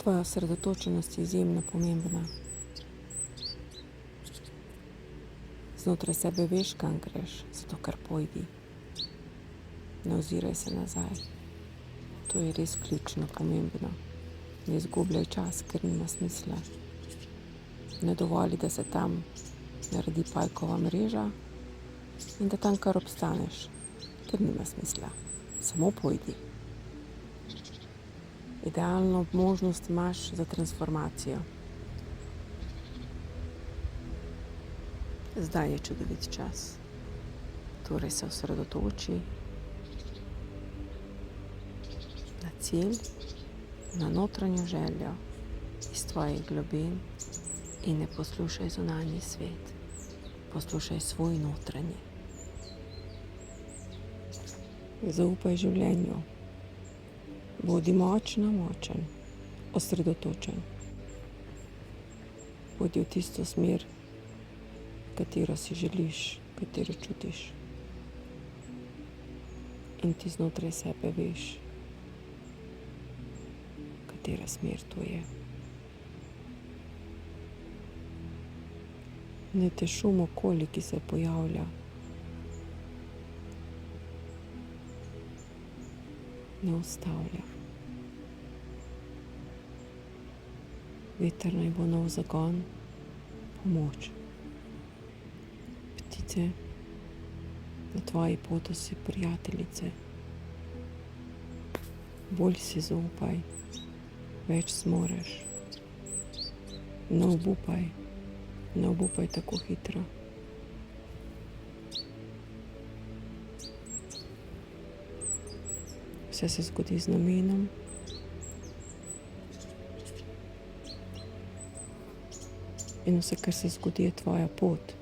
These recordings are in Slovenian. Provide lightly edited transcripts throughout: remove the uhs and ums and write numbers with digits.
Tvoja osredotočenost je izjemno pomembna. Znotraj sebe veš, kam greš, zato kar pojdi. Ne oziraj se nazaj. To je res ključno pomembno. Ne izgubljaj čas, ker nima smisla. Ne dovoli, da se tam naredi pajkova mreža in da tam kar obstaneš, ker nima smisla. Samo pojdi. Idealno možnost imaš za transformacijo. Zdaj je čudovit čas. Torej se osredotoči na cilj, na notranjo željo iz tvojih globin in ne poslušaj zunanji svet. Poslušaj svoj notranji. Zaupaj življenju. Bodi močen, osredotočen. Bodi v tisto smer, katero si želiš, katero čutiš. In ti znotraj sebe veš, katera smer to je. Ne te šum okoli, ki se pojavlja. Ne ustavlja. Veter naj bo nov zagon, pomoč. Ptice na tvoji poti si prijateljice. Bolj si zaupaj, več zmoreš. Ne obupaj tako hitro. Vse se zgodi z namenom. In vse, kar se zgodi, je tvoja pot.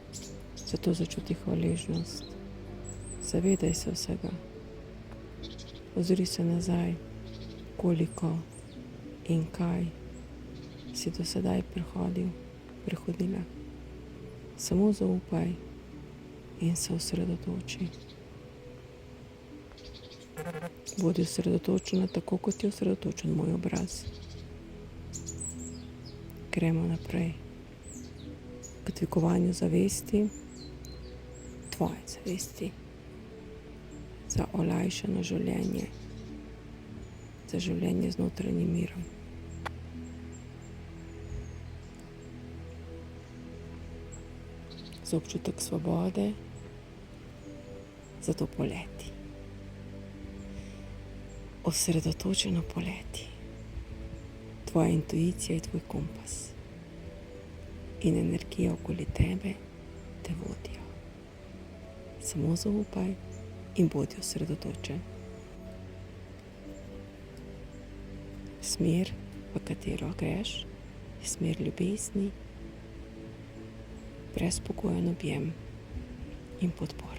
Zato začuti hvaležnost. Zavedaj se vsega. Ozri se nazaj, koliko in kaj si do sedaj prehodila. Samo zaupaj in se osredotoči. Bodi osredotočena tako, kot je osredotočen moj obraz. Gremo naprej k dvigovanju zavesti, tvoje zavesti, za olajšano življenje, za življenje z notranjim mirom. Za občutek svobode, zato poleti. Osredotočeno poleti. Tvoja intuicija je tvoj kompas. In energija okoli tebe te vodijo. Samo zaupaj in bodi osredotočen. Smer, v katero greš, je smer ljubezni, brezpokojen objem in podpora.